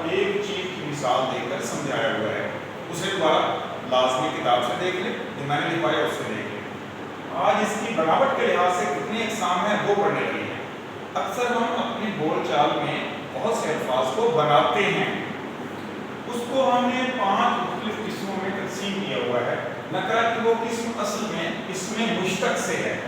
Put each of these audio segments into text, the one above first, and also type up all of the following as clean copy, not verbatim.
ایک چیز کی مثال دے کر سمجھایا ہوا ہے، اسے دوبارہ لازمی کتاب سے دیکھ لیں، جو میں نے لکھوایا اس سے دیکھ لیں۔ آج اس کی بناوٹ کے لحاظ سے کتنی اقسام ہیں وہ پڑھنے لگی ہیں۔ اکثر ہم اپنی بول چال میں بہت سے الفاظ کو بناتے ہیں، اس کو ہم نے 5 مختلف قسموں میں تقسیم کیا ہوا ہے۔ نکرہ کی وہ قسم اصل میں اسم مشتق سے ہے۔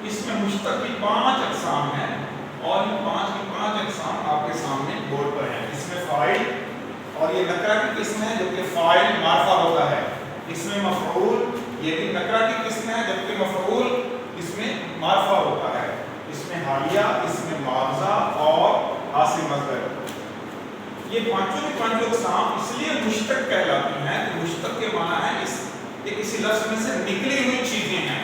اسم مشتق کی 5 اقسام ہیں اور ان 5 کی 5 اقسام آپ کے سامنے بورڈ پر ہیں۔ اسم فاعل، اور یہ نکرہ کی قسم ہے جبکہ فاعل معرفہ ہوتا ہے۔ اسم مفعول، یہ بھی نکرہ کی قسم ہے جبکہ مفعول اس میں معرفہ ہوتا ہے۔ اسم حالیہ، اسم معاوضہ اور حاصل مصدر، یہ پانچوں کی پانچوں اقسام اس لیے مشتق کہلاتی ہیں کہ مشتق کے معنی ہے یہ کسی لفظ میں سے نکلی ہوئی چیزیں ہیں۔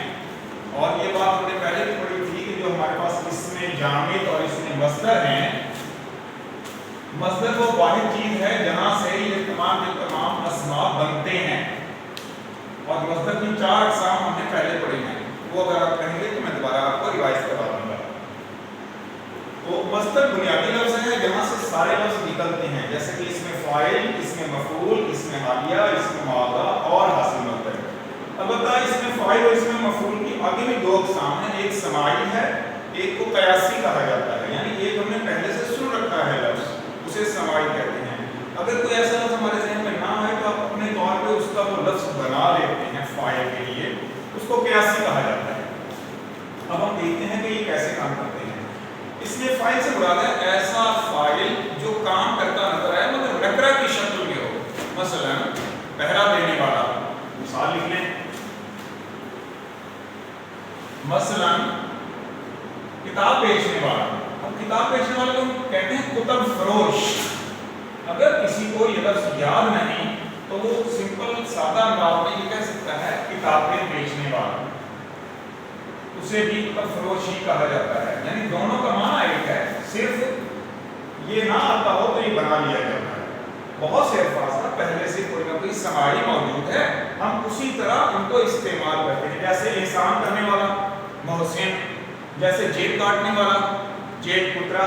اور یہ بات ہم نے پہلے بھی پڑھی تھی کہ جو ہمارے پاس اسم جامد اور اسم مصدر ہیں، مصدر وہ واحد چیز ہے جہاں سے یہ تمام کے تمام اسماء بنتے ہیں، اور مصدر کی 4 اقسام ہم نے پہلے پڑھی ہیں، وہ اگر آپ کہیں گے تو میں دوبارہ آپ کو ریوائز کروا دوں گا۔ تو مصدر بنیادی لفظ ہے جہاں سے سارے لفظ نکلتے ہیں، جیسے کہ اسم فاعل، اسم مفعول، اسم حالیہ، اسم معاوضہ اور حاصل مصدر۔ البتہ اسم فاعل اور اسم مفعول کی آگے بھی 2 اقسام ہیں، ایک سماعی ہے، ایک کو قیاسی کہا جاتا ہے، یعنی ایک ہم نے پہلے سے سن رکھا ہے لفظ، اسے سماعی کہتے ہیں۔ اگر کوئی ایسا لفظ ہمارے ذہن میں نہ آئے تو آپ اپنے طور پہ اس کا وہ لفظ بنا لیتے ہیں فاعل کے لیے، اس کو قیاسی کہا جاتا ہے۔ اب ہم دیکھتے ہیں کہ یہ کیسے کام کرتے ہیں۔ اس میں فاعل سے مراد ہے ایسا فاعل جو کام کرتا نظر آئے مگر نکرہ کی شکل میں ہو، مثلا پہرا دینے والا، مثال لکھ لیں، مثلا کتاب بیچنے والا۔ اب کتاب بیچنے والے کو کہتے ہیں کتب فروش۔ اگر کسی کو یہ لفظ یاد نہیں تو وہ سمپل سادہ انداز میں یہ کہہ سکتا ہے کتابیں بیچنے والا، اسے بھی کتب فروش ہی کہا جاتا ہے، یعنی دونوں کا معنی ایک ہے، صرف یہ نہ آتا ہو تو یہ بنا لیا جاتا ہے۔ بہت سے الفاظ کا پہلے سے کوئی نہ کوئی سماعی موجود ہے، ہم اسی طرح ان کو استعمال کرتے ہیں، جیسے احسان کرنے والا محسن، جیسے جیب کاٹنے والا جیب پترا،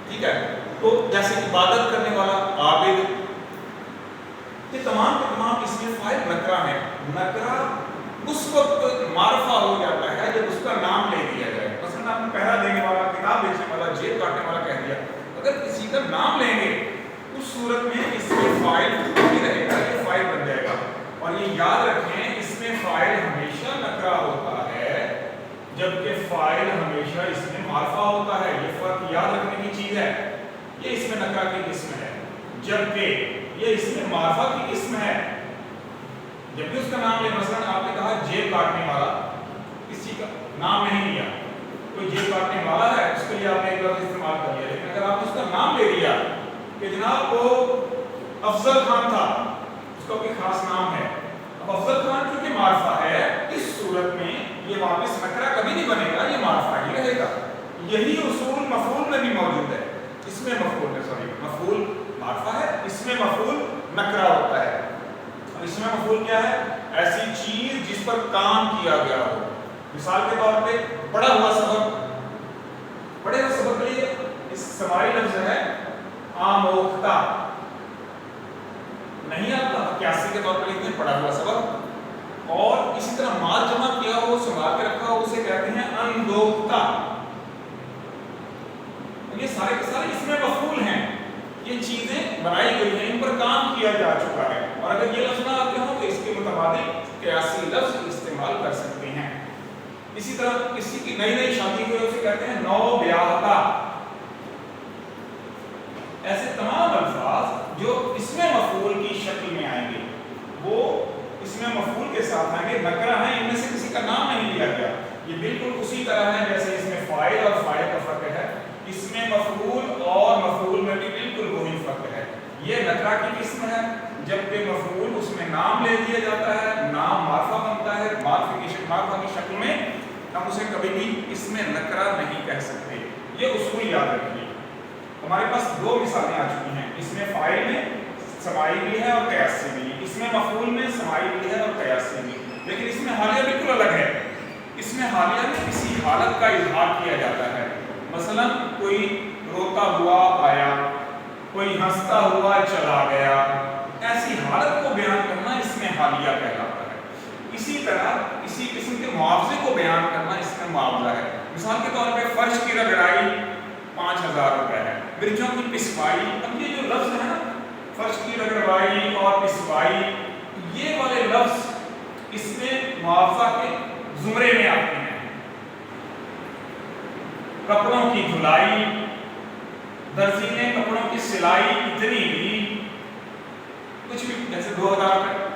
ٹھیک ہے، تو جیسے عبادت کرنے والا عابد، یہ تمام کے تمام اس میں فاعل نکرہ ہے۔ نکرہ اس وقت معرفہ ہو جاتا ہے جب اس کا نام لے دیا جائے، مثلا آپ نے پہرا دینے والا، کتاب بیچنے والا، جیب کاٹنے والا کہہ دیا، اگر کسی کا نام لیں گے اس صورت میں اس میں فاعل نہیں رہے گا، یہ فاعل بن جائے گا۔ اور یہ یاد رکھیں اس میں فاعل ہمیشہ نکرہ ہوتا ہے جبکہ فاعل ہمیشہ اس میں معرفہ ہوتا ہے، یہ فرق یاد رکھنے کی چیز ہے۔ یہ اس میں نکرہ کی قسم ہے جبکہ یہ اس میں معرفہ کی قسم ہے۔ جب بھی اس کا نام لے، مثلا آپ نے کہا جیب کاٹنے والا، کسی کا نام نہیں لیا، کوئی جیب کاٹنے والا ہے اس کے لیے آپ نے ایک لفظ استعمال کر لیا، لیکن اگر آپ نے اس کا نام لے لیا کہ جناب وہ افضل خان تھا، اس کا کوئی خاص نام ہے، اب افضل خان کیونکہ معرفہ ہے، اس صورت میں یہ واپس نکرہ کبھی نہیں بنے گا، یہ معرفہ ہی رہے گا۔ یہی اصول مفعول میں بھی موجود ہے، اس میں مفعول ہے، سوری مفعول معرفہ ہے، اس میں مفعول نکرہ ہوتا ہے۔ اب اس میں مفعول کیا ہے؟ ایسی چیز جس پر کام کیا گیا ہو، مثال کے طور پہ پڑھا ہوا سبق، پڑھے ہوئے سبق کے لیے اس سماعی لفظ ہے آموختہ، نہیں آتا قیاسی کے طور پر لکھتے ہیں پڑھا ہوا سبق، اور اسی طرح مال جمع کیا ہو، سنبھال کے رکھا ہو، اسے کہتے ہیں اندوختہ۔ یہ سارے کے سارے اس میں مفعول ہیں، یہ چیزیں بنائی گئی ہیں، ان پر کام کیا جا چکا ہے، اور اگر یہ لفظ نہ آتے ہوں تو اس کے متبادل قیاسی لفظ استعمال کر سکتے ہیں۔ اسی طرح کسی کی نئی شادی ہوئی اسے کہتے ہیں نو بیاہتا۔ ایسے تمام الفاظ جو اس میں مفعول کی شکل میں آئیں گے وہ اس میں مفعول کے ساتھ آئیں گے، نکرہ ہیں، ان میں سے کسی کا نام نہیں لیا گیا۔ یہ بالکل اسی طرح ہے جیسے اس میں فاعل اور فاعل کا فرق ہے، اس میں مفعول اور مفعول میں بھی بالکل وہی فرق ہے۔ یہ نکرہ کی قسم ہے جبکہ مفعول اس میں نام لے دیا جاتا ہے، نام معرفہ بنتا ہے، معرفہ کی شکل میں ہم اسے کبھی بھی اس میں نکرہ نہیں کہہ سکتے۔ یہ اصول یاد رکھیے۔ ہمارے پاس 2 مثالیں آ چکی ہیں، اس میں فاعل میں سماعی بھی ہے اور قیاسی بھی، اس میں مفعول میں سماعی بھی ہے اور قیاسی بھی، لیکن اس میں حالیہ بالکل الگ ہے۔ اس میں حالیہ میں کسی حالت کا اظہار کیا جاتا ہے، مثلا کوئی روتا ہوا آیا، کوئی ہنستا ہوا چلا گیا، ایسی حالت کو بیان کرنا اس میں حالیہ کہلاتا ہے۔ اسی طرح اسی قسم کے معاوضے کو بیان کرنا اس میں معاوضہ ہے۔ مثال کے طور پہ فرش کی رگڑائی 5000 روپے ہے، مرچوں کی پسوائی، اب یہ جو لفظ ہے نا فرش کی رگڑائی اور پسوائی، یہ والے لفظ اس میں معاوضہ کے زمرے میں آتے ہیں۔ کپڑوں کی دھلائی، درزی نے کپڑوں کی سلائی اتنی لی، کچھ بھی جیسے 2000 روپے،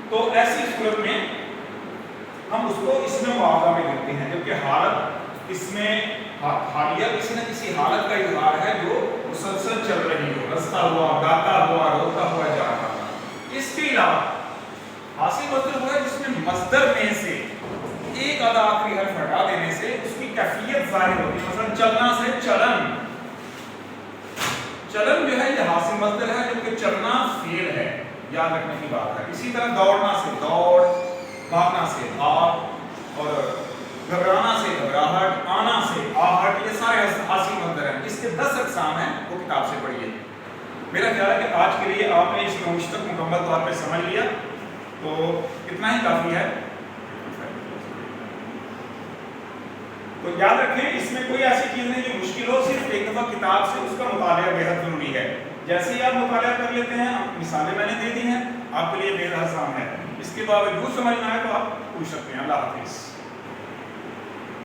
تو ایسی صورت میں ہم اس کو اس میں معاوضہ میں دیتے ہیں، جبکہ حالت اس میں حالیہ کسی نہ کسی حالت کا اظہار ہے جو مسلسل چل رہی ہو، رستا ہوا، گاتا ہوا، روتا ہوا جا رہا۔ اس کے علاوہ حاصل مصدر ہوا ہے جس میں مصدر میں سے ایک آدھا آخری حرف ہٹا دینے سے اس کی کیفیت ظاہر ہوتی ہے۔ مثلا چلنا سے چلن، چلن جو ہے یہ حاصل مصدر ہے جبکہ چلنا فعل ہے، یاد رکھنے کی بات ہے۔ اسی طرح دوڑنا سے دوڑ، بھاگنا سے بھاگ، اور گھبرانا سے گھبراہٹ، آنا سے آہٹ، یہ سارے حاصل مصدر ہیں۔ اس کے 10 اقسام ہیں، وہ کتاب سے پڑھیے۔ میرا خیال ہے کہ آج کے لیے آپ نے اس کو مشتق مکمل طور پہ سمجھ لیا، تو اتنا ہی کافی ہے۔ تو یاد رکھیں اس میں کوئی ایسی چیز نہیں جو مشکل ہو، صرف ایک دفعہ کتاب سے اس کا مطالعہ بے حد ضروری ہے۔ جیسے ہی آپ مطالعہ کر لیتے ہیں، مثالیں میں نے دے دی ہیں، آپ کے لیے بے حد آسان ہے۔ اس کے باوجود سمجھنا ہے تو آپ پوچھ سکتے ہیں۔ اللہ حافظ۔